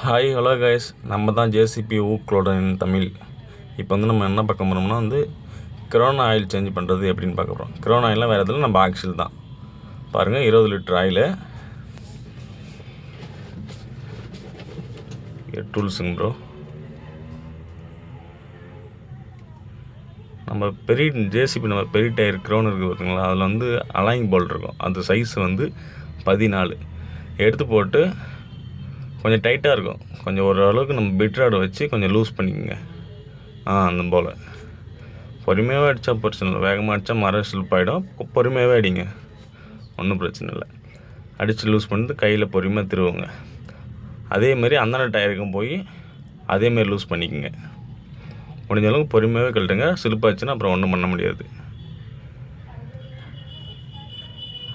Hi hello guys, நம்ம தான் JCB ஊக்ளோடன் Tamil. இப்போ வந்து நம்ம என்ன பார்க்க போகிறோம்னா கிரோனா ஆயில் சேஞ்ச் பண்ணுறது எப்படின்னு பார்க்க போகிறோம். கிரோனா ஆயில்லாம் வேறு எதில் நம்ம ஆக்சில் தான். பாருங்கள், 20 லிட்டர் ஆயிலு டூல்ஸுங்க ப்ரோ. நம்ம பெரிய ஜேசிபி, நம்ம பெரிய டயர் க்ரௌன் இருக்குது பார்த்தீங்களா, அதில் வந்து அலாயிங் போல்ட் இருக்கும். அந்த சைஸ் வந்து 14 எடுத்து போட்டு கொஞ்சம் டைட்டாக இருக்கும். கொஞ்சம் ஓரளவுக்கு நம்ம பிட்ராடை வச்சு கொஞ்சம் லூஸ் பண்ணிக்கோங்க. அந்த போல் பொறுமையாகவே அடித்தா பிரச்சனை இல்லை. வேகமாக அடித்தா மரம் ஸ்லிப் ஆகிடும். பொறுமையாகவே அடிங்க, ஒன்றும் பிரச்சனை இல்லை. அடித்து லூஸ் பண்ணிட்டு கையில் பொறுமையாக திருவுங்க. அதேமாரி அந்தாண்ட டயருக்கும் போய் அதேமாரி லூஸ் பண்ணிக்கோங்க. முடிஞ்ச அளவுக்கு பொறுமையாகவே கழட்டுங்க. ஸ்லிப்பாச்சுன்னா அப்புறம் ஒன்றும் பண்ண முடியாது.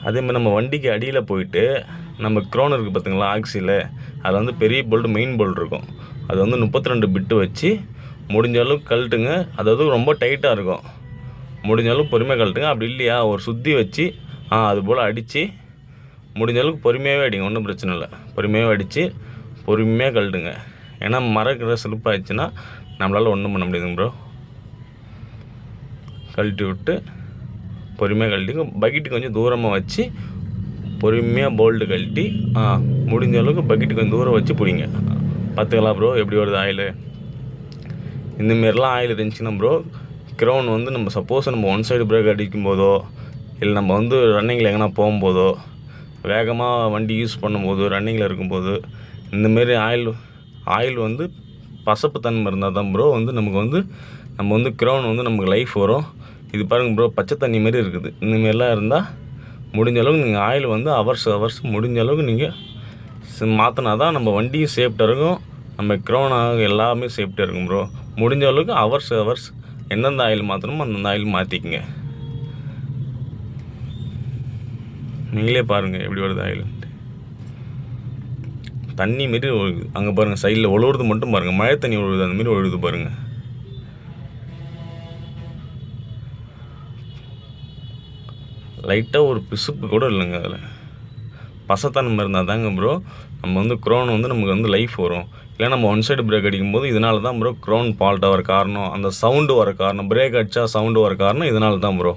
அதேமாதிரி நம்ம வண்டிக்கு அடியில் போயிட்டு நம்ம க்ரோன் இருக்குது பார்த்திங்களா, ஆக்சியில், அதில் வந்து பெரிய போல்டு, மெயின் போல்டு இருக்கும். அது வந்து 32 பிட்டு வச்சு முடிஞ்ச அளவுக்கு கழட்டுங்க. அதாவது ரொம்ப டைட்டாக இருக்கும். முடிஞ்ச அளவுக்கு பொறுமையாக கழட்டுங்க. அப்படி இல்லையா, ஒரு சுற்றி வச்சு அது போல் அடித்து முடிஞ்ச அளவுக்கு பொறுமையாகவே அடிங்க, ஒன்றும் பிரச்சனை இல்லை. பொறுமையாகவே அடித்து பொறுமையாக கழட்டுங்க. ஏன்னா மரக்கிற ஸ்லிப் ஆகிடுச்சுன்னா நம்மளால் ஒன்றும் பண்ண முடியாதுங்க ப்ரோ. கழட்டி விட்டு பொறுமையாக கழட்டிங்க. பக்கெட்டு கொஞ்சம் தூரமாக வச்சு பொறுமையாக போல்டு கழட்டி முடிஞ்ச அளவுக்கு பக்கெட்டு கொஞ்சம் தூரம் வச்சு பிடிங்க. பார்த்துக்கலாம் ப்ரோ எப்படி வருது ஆயிலு. இந்தமாரிலாம் ஆயில் இருந்துச்சுன்னா ப்ரோ, க்ரௌன் வந்து நம்ம சப்போஸ் நம்ம ஒன் சைடு பிரேக் அடிக்கும் போதோ, இல்லை நம்ம வந்து ரன்னிங்கில் எங்கன்னா போகும்போதோ, வேகமாக வண்டி யூஸ் பண்ணும்போது, ரன்னிங்கில் இருக்கும்போது, இந்தமாரி ஆயில் வந்து பசப்பு தன்மை இருந்தால் தான் ப்ரோ வந்து நமக்கு வந்து நம்ம வந்து க்ரௌன் வந்து நமக்கு லைஃப் வரும். இது பாருங்கள் ப்ரோ, பச்சை தண்ணி மாரி இருக்குது. இந்தமாரிலாம் இருந்தால் முடிஞ்ச அளவுக்கு நீங்கள் ஆயில் வந்து ஹவர்ஸ் முடிஞ்ச அளவுக்கு நீங்கள் மாற்றினா தான் நம்ம வண்டியும் சேஃப்டாக இருக்கும், நம்ம க்ரௌனாக எல்லாமே சேஃப்டியாக இருக்கும் ப்ரோ. முடிஞ்ச அளவுக்கு ஹவர்ஸ் எந்தெந்த ஆயில் மாற்றணுமோ அந்தந்த ஆயில் மாற்றிக்குங்க. நீங்களே பாருங்கள் எப்படி வருது ஆயில். தண்ணி மாரி ஒழுகுது. அங்கே பாருங்கள், சைடில் ஒழுகுறது மட்டும் பாருங்கள். மழை தண்ணி ஒழுகுது, அந்தமாரி ஒழுகுது பாருங்கள். லைட்டாக ஒரு பிசுப்பு கூட இல்லைங்க அதில். பசத்தன்மை இருந்தால் தாங்க ப்ரோ நம்ம வந்து க்ரௌன் வந்து நமக்கு வந்து லைஃப் வரும். இல்லை நம்ம ஒன் சைடு பிரேக் அடிக்கும்போது இதனால தான் ப்ரோ க்ரௌன் ஃபால்ட்டாக வர காரணம், அந்த சவுண்டு வர காரணம், பிரேக் அடித்தா சவுண்டு வர காரணம் இதனால தான் ப்ரோ.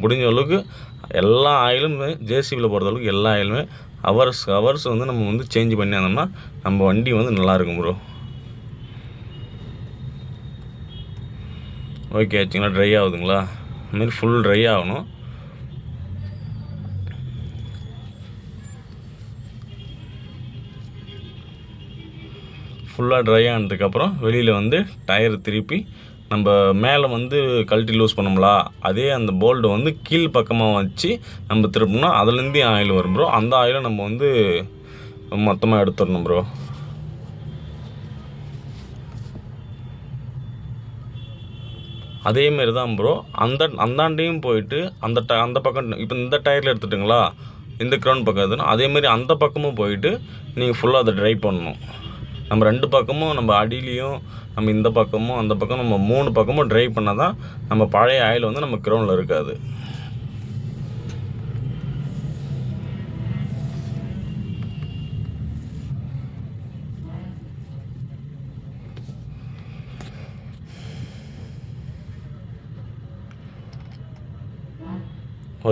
முடிஞ்ச அளவுக்கு எல்லா ஆயிலுமே ஜேசிபியில் பொறுத்தளவுக்கு எல்லா ஆயிலுமே ஹவர்ஸ் வந்து நம்ம வந்து சேஞ்ச் பண்ணி வந்தோம்னா நம்ம வண்டி வந்து நல்லாயிருக்கும் ப்ரோ. ஓகே ஆச்சுங்களா? ட்ரை ஆகுதுங்களா? அதுமாரி ஃபுல் ட்ரை ஆகணும். ஃபுல்லாக ட்ரை ஆனதுக்கப்புறம் வெளியில் வந்து டயர் திருப்பி நம்ம மேலே வந்து கழட்டி லூஸ் பண்ணோம்ல, அதே அந்த போல்டு வந்து கீழ் பக்கமாக வச்சு நம்ம திருப்பினோம்னா அதுலேருந்தே ஆயில் வரும் ப்ரோ. அந்த ஆயிலை நம்ம வந்து மொத்தமாக எடுத்துடணும் ப்ரோ. அதேமாரி தான் ப்ரோ அந்தாண்டையும் போயிட்டு அந்த பக்கம் இப்போ இந்த டயரில் எடுத்துட்டுங்களா, இந்த க்ரௌன் பக்கம் எதுனா அதேமாரி அந்த பக்கமும் போயிட்டு நீங்கள் ஃபுல்லாக அதை ட்ரை பண்ணணும். நம்ம 2 பக்கமும், நம்ம அடியிலையும் நம்ம இந்த பக்கமும் அந்த பக்கம், நம்ம 3 பக்கமும் ட்ரை பண்ணால் தான் நம்ம பழைய ஆயில் வந்து நம்ம க்ரௌனில் இருக்காது.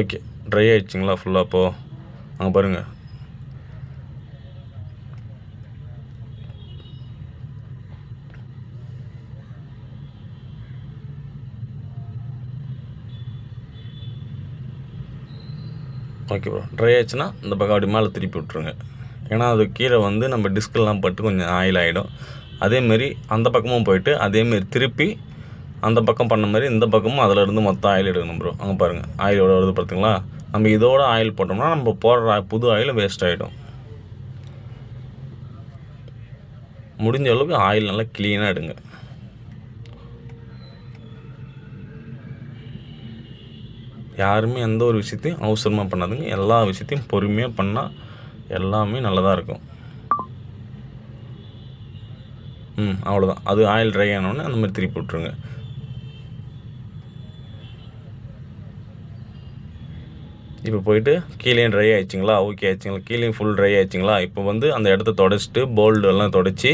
ஓகே, ட்ரை ஆகிடுச்சிங்களா ஃபுல்லாக? அப்போது அங்கே பாருங்கள், ஓகே ப்ரோ. ட்ரை ஆச்சுன்னா இந்த பக்கம் அப்படி மேலே திருப்பி விட்ருங்க. ஏன்னா அது கீழே வந்து நம்ம டிஸ்கெல்லாம் பட்டு கொஞ்சம் ஆயில் ஆகிடும். அதேமாரி அந்த பக்கமும் போயிட்டு அதேமாரி திருப்பி அந்த பக்கம் பண்ண மாதிரி இந்த பக்கமும் அதிலேருந்து மொத்தம் ஆயில் எடுக்கணும் ப்ரோ. அங்கே பாருங்கள் ஆயில் எவ்வளோ வருது பார்த்தீங்களா? நம்ம இதோட ஆயில் போட்டோம்னா நம்ம போடுற புது ஆயில் வேஸ்ட் ஆகிடும். முடிஞ்ச அளவுக்கு ஆயில் நல்லா க்ளீனாக எடுங்க. யாருமே எந்த ஒரு விஷயத்தையும் அவசரமாக பண்ணாதுங்க. எல்லா விஷயத்தையும் பொறுமையாக பண்ணால் எல்லாமே நல்லதாக இருக்கும். அவ்வளோதான். அது ஆயில் ட்ரை ஆனோடனே அந்த மாதிரி திருப்பி விட்ருங்க. இப்போ போயிட்டு கீழேயும் ட்ரை ஆகிடுச்சிங்களா, ஓகே ஆயிடுச்சிங்களா, கீழேயும் ஃபுல் ட்ரை ஆகிடுச்சிங்களா. இப்போ வந்து அந்த இடத்த தொடச்சிட்டு போல்டு எல்லாம் தொடச்சி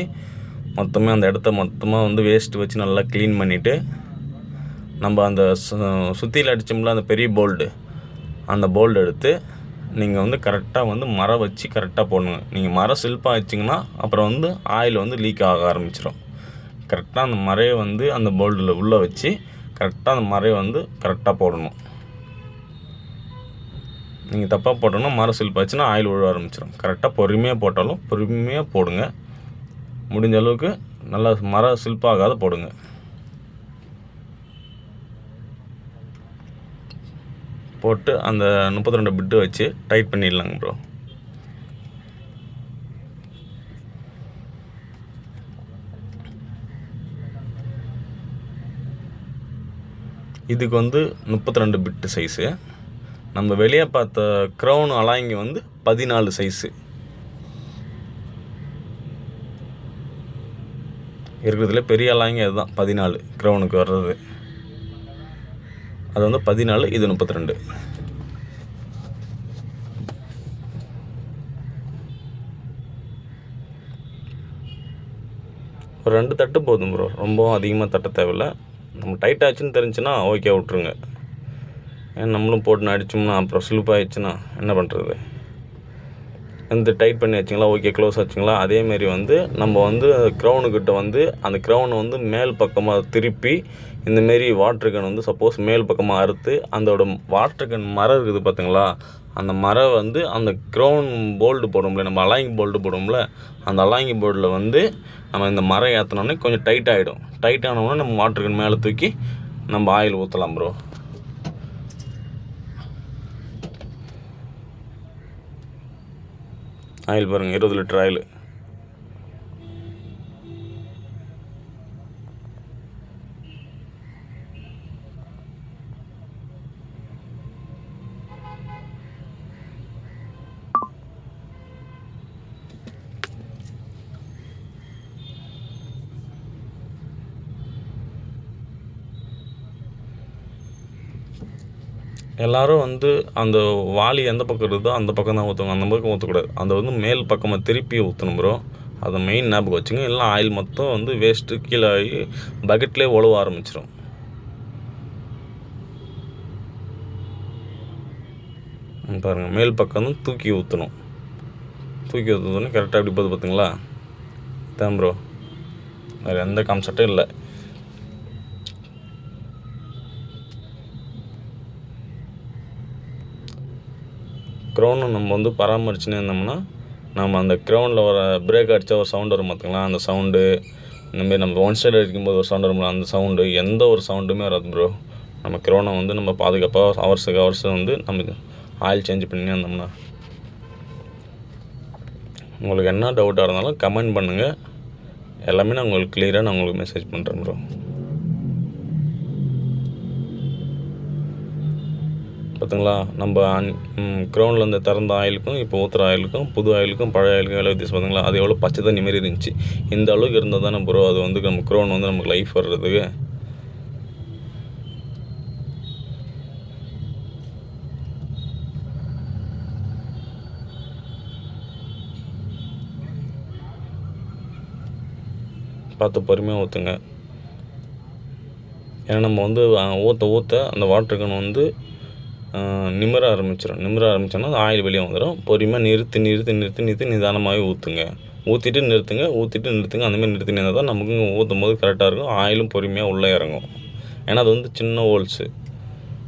மொத்தமாக அந்த இடத்த மொத்தமாக வந்து வேஸ்ட்டு வச்சு நல்லா க்ளீன் பண்ணிவிட்டு நம்ம அந்த சுற்றியில் அடித்தோம்ல அந்த பெரிய போல்டு, அந்த போல்டு எடுத்து நீங்கள் வந்து கரெக்டாக வந்து மரம் வச்சு கரெக்டாக போடணுங்க. நீங்கள் மரம் சில்ப்பாக வச்சிங்கன்னா அப்புறம் வந்து ஆயில் வந்து லீக் ஆக ஆரம்பிச்சிடும். கரெக்டாக அந்த மரையை வந்து அந்த போல்டில் உள்ளே வச்சு கரெக்டாக அந்த மரையை வந்து கரெக்டாக போடணும். நீங்கள் தப்பாக போட்டோன்னா மரம் சில்ப்பாச்சுன்னா ஆயில் விழ ஆரம்பிச்சிடும். கரெக்டாக பொறுமையாக போட்டாலும் பொறுமையாக போடுங்க. முடிஞ்ச அளவுக்கு நல்லா மரம் சில்ப்பாகாத போடுங்க. போட்டு அந்த 32 பிட்டு வச்சு டைட் பண்ணிடலாங்க ப்ரோ. இதுக்கு வந்து 32 பிட்டு சைஸு. நம்ம வெளியே பார்த்த க்ரௌன் அலாய்ங்க வந்து 14 சைஸு இருக்கிறதுல பெரிய அலாய்ங்க அதுதான் 14 க்ரௌனுக்கு வர்றது. அது வந்து 14, இது 32. ஒரு 2 தட்டு போதும் ப்ரோ, ரொம்பவும் அதிகமாக தட்ட தேவையில்லை. நம்ம டைட் ஆச்சுன்னு தெரிஞ்சுன்னா ஓகே விட்ருங்க. ஏன்னா நம்மளும் போட்டு அடித்தோம்னா அப்புறம் ஸ்லிப் ஆகிடுச்சுன்னா என்ன பண்ணுறது. வந்து டைட் பண்ணி வச்சிங்களா, ஓகே க்ளோஸ் ஆச்சுங்களா. அதேமாரி வந்து நம்ம வந்து க்ரௌனுக்கிட்ட வந்து அந்த க்ரௌனை வந்து மேல் பக்கமாக திருப்பி இந்தமாரி வாட்ரு கேன் வந்து சப்போஸ் மேல் பக்கமாக அறுத்து அதோட வாட்ரு கேன் மரம் இருக்குது பார்த்திங்களா, அந்த மரம் வந்து அந்த க்ரௌன் போல்டு போடுவோம்ல, நம்ம அலாயிங் போல்டு போடுவோம்ல, அந்த அலாயிங் போல்டில் வந்து நம்ம இந்த மரம் ஏற்றினோன்னே கொஞ்சம் டைட் ஆகிடும். டைட் ஆனோடனே நம்ம வாட்ரு கேன் மேலே தூக்கி நம்ம ஆயில் ஊற்றலாம் ப்ரோ. ஆயில் பாருங்கள், 20 லிட்டர் ஆயில். எல்லோரும் வந்து அந்த வாளி எந்த பக்கம் இருக்குதோ அந்த பக்கம் தான் ஊற்றுவாங்க, அந்த பக்கம் ஊற்றக்கூடாது. அதை வந்து மேல் பக்கமாக திருப்பி ஊற்றணும் ப்ரோ. அதை மெயின் ஞாபகம் வச்சுங்க. இல்லைனா ஆயில் மொத்தம் வந்து வேஸ்ட்டு கீழே ஆகி பக்கெட்லேயே ஒழுவ ஆரம்பிச்சிடும். பாருங்கள், மேல் பக்கம் தான் தூக்கி ஊற்றணும். தூக்கி ஊற்றுனோடனே கரெக்டாக எப்படி போகுது பார்த்திங்களா. தான் ப்ரோ, வேறு எந்த கான்செப்டும் இல்லை. க்ரௌனை நம்ம வந்து பராமரிச்சுன்னு இருந்தோம்னா நம்ம அந்த க்ரௌனில் வர பிரேக் அடித்தா ஒரு சவுண்டு வரும் பார்த்திங்களா, அந்த சவுண்டு, இந்தமாரி நம்ம ஒன் சைடு அடிக்கும்போது ஒரு சவுண்டு வரும்ல, அந்த சவுண்டு, எந்த ஒரு சவுண்டுமே வராது ப்ரோ. நம்ம க்ரௌனை வந்து நம்ம பாதுகாப்பாக ஹவர்ஸுக்கு வந்து நம்ம ஆயில் சேஞ்ச் பண்ணி இருந்தோம்னா. உங்களுக்கு என்ன டவுட்டாக இருந்தாலும் கமெண்ட் பண்ணுங்கள். எல்லாமே நான் உங்களுக்கு கிளியராக நான் உங்களுக்கு மெசேஜ் பண்ணுறேன் ப்ரோ. பார்த்திங்களா, நம்ம க்ரௌனில் இருந்து திறந்த ஆயிலுக்கும் இப்போ ஊற்றுற ஆயிலுக்கும் புது ஆயிலுக்கும் பழைய ஆயிலுக்கும் எவ்வளோ வித்தியாசம் பார்த்திங்களா. அது எவ்வளோ பச்சை தண்ணி மாரி இருந்துச்சு. இந்த அளவுக்கு இருந்தால் தானே ப்ரோ அது வந்து நம்ம க்ரௌன் வந்து நமக்கு லைஃப் வர்றதுக்கு. பார்த்து பொறுமையாக ஊற்றுங்க. ஏன்னா நம்ம வந்து ஊற்ற அந்த வாட்டர் கேன் வந்து நிமிர ஆரம்பிச்சோன்னா அந்த ஆயில் வெளியே வந்துடும். பொறுமையாக நிறுத்தி நிதானமாகவே ஊற்றுங்க. ஊற்றிட்டு நிறுத்துங்க. அந்தமாதிரி நிறுத்தினே இருந்தால் தான் நமக்கு ஊற்றும் போது கரெக்டாக இருக்கும். ஆயிலும் பொறுமையாக உள்ளே இறங்கும். ஏன்னா அது வந்து சின்ன ஹோல்ஸு,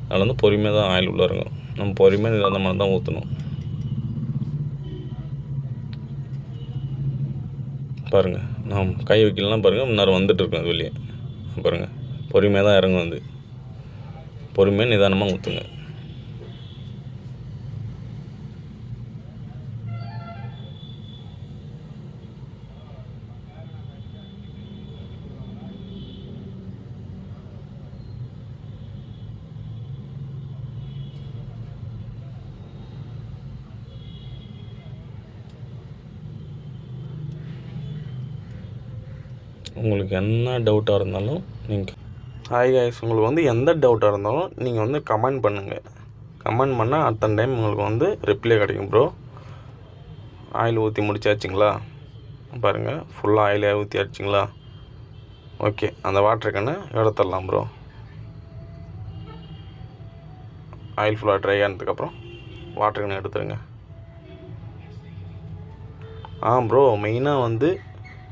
அதில் வந்து பொறுமையாக தான் ஆயில் உள்ளே இறங்கும். நம்ம பொறுமையாக நிதானமாக தான் ஊற்றணும். பாருங்கள், நான் கை வைக்கலாம் பாருங்கள், முன்னாடி வந்துட்டுருக்கோம் அது வெளியே. பாருங்கள், பொறுமையாக தான் இறங்கும். வந்து பொறுமையாக நிதானமாக ஊற்றுங்க. உங்களுக்கு என்ன டவுட்டாக இருந்தாலும் நீங்கள் ஹாய் காய்ஸ், உங்களுக்கு வந்து எந்த டவுட்டாக இருந்தாலும் நீங்கள் வந்து கமெண்ட் பண்ணுங்கள். கமெண்ட் பண்ணால் அத்தனை டைம் உங்களுக்கு வந்து ரிப்ளை கிடைக்கும் ப்ரோ. ஆயில் ஊற்றி முடிச்சாச்சுங்களா? பாருங்கள், ஃபுல்லாக ஆயிலே ஊற்றி ஆச்சுங்களா? ஓகே, அந்த வாட்டர் கேனை எடுத்துடலாம் ப்ரோ. ஆயில் ஃபுல்லாக ட்ரை ஆனதுக்கப்புறம் வாட்டர் கேனை எடுத்துருங்க. ப்ரோ, மெயினாக வந்து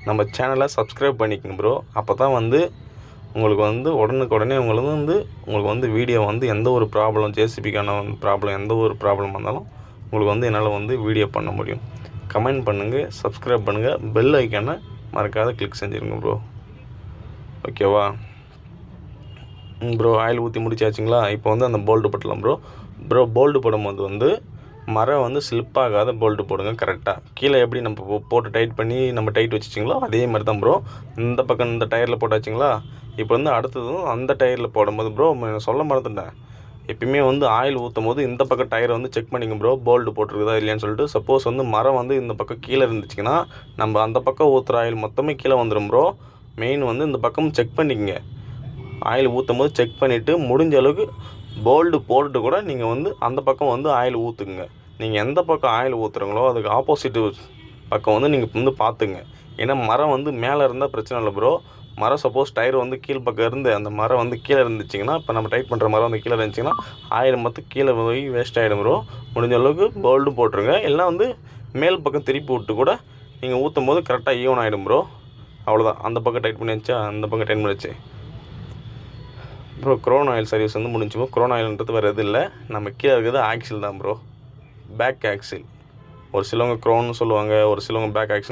நம்ம சேனலை சப்ஸ்கிரைப் பண்ணிக்கங்க ப்ரோ. அப்போ தான் வந்து உங்களுக்கு வந்து உடனுக்குடனே உங்களுக்கு வந்து வீடியோ வந்து எந்த ஒரு ப்ராப்ளம், ஜேசிபிக்கான ப்ராப்ளம், எந்த ஒரு ப்ராப்ளம் வந்தாலும் உங்களுக்கு வந்து என்னால் வந்து வீடியோ பண்ண முடியும். கமெண்ட் பண்ணுங்கள், சப்ஸ்கிரைப் பண்ணுங்கள், பெல் ஐக்கானை மறக்காத கிளிக் செஞ்சுருங்க ப்ரோ. ஓகேவா ப்ரோ? ஆயில் ஊற்றி முடிச்சாச்சுங்களா? இப்போ வந்து அந்த போல்டு போட்டலாம் ப்ரோ. போல்டு போடும்போது வந்து மரம் வந்து ஸ்லிப் ஆகாத போல்ட்டு போடுங்க கரெக்டாக. கீழே எப்படி நம்ம போட்டு டைட் பண்ணி நம்ம டைட் வச்சுச்சிங்களோ அதே மாதிரி தான் ப்ரோ. இந்த பக்கம் இந்த டயரில் போட்டாச்சுங்களா? இப்போ வந்து அடுத்ததும் அந்த டயரில் போடும்போது ப்ரோ, சொல்ல மறந்துட்டேன், எப்பயுமே வந்து ஆயில் ஊற்றும் போது இந்த பக்கம் டயரை வந்து செக் பண்ணிங்க ப்ரோ, போல்டு போட்டிருக்குதா இல்லையான்னு சொல்லிட்டு. சப்போஸ் வந்து மரம் வந்து இந்த பக்கம் கீழே இருந்துச்சுன்னா நம்ம அந்த பக்கம் ஊற்றுற ஆயில் மொத்தமே கீழே வந்துடும் ப்ரோ. மெயின் வந்து இந்த பக்கம் செக் பண்ணிக்கங்க. ஆயில் ஊற்றும் போது செக் பண்ணிவிட்டு முடிஞ்ச அளவுக்கு போல்டு போட்டு கூட நீங்கள் வந்து அந்த பக்கம் வந்து ஆயில் ஊற்றுங்க. நீங்கள் எந்த பக்கம் ஆயில் ஊற்றுறீங்களோ அதுக்கு ஆப்போசிட்டு பக்கம் வந்து நீங்கள் வந்து பார்த்துங்க. ஏன்னா மரம் வந்து மேலே இருந்தால் பிரச்சனை இல்லை ப்ரோ. மரம் சப்போஸ் டயர் வந்து கீழ் பக்கம் இருந்து அந்த மரம் வந்து கீழே இருந்துச்சிங்கன்னா, இப்போ நம்ம டைட் பண்ணுற மரம் வந்து கீழே இருந்துச்சிங்கன்னா ஆயில் மொத்தம் கீழே போய் வேஸ்ட் ஆகிடும் ப்ரோ. முடிஞ்ச அளவுக்கு போல்டு போட்டுருங்க. இல்லைனா வந்து மேல் பக்கம் திருப்பி விட்டு கூட நீங்கள் ஊற்றும் போது கரெக்டாக ஈவன் ஆகிடும் ப்ரோ. அவ்வளோதான். அந்த பக்கம் டைட் பண்ணி வச்சா அந்த பக்கம் டைட் பண்ணி வச்சு ப்ரோ. க்ரோன் ஆயில் சர்வீஸ் வந்து முடிஞ்சுப்போம். க்ரோன் ஆயில்ன்றது வேறு எதுவும் இல்லை, நம்ம கீழே இருக்கிறது ஆக்சில் தான் ப்ரோ. Back axial. ஒரு சிலவங்க க்ரோன்னு சொல்லுவாங்க, ஒரு சிலவங்க பேக் ஆக்சில்.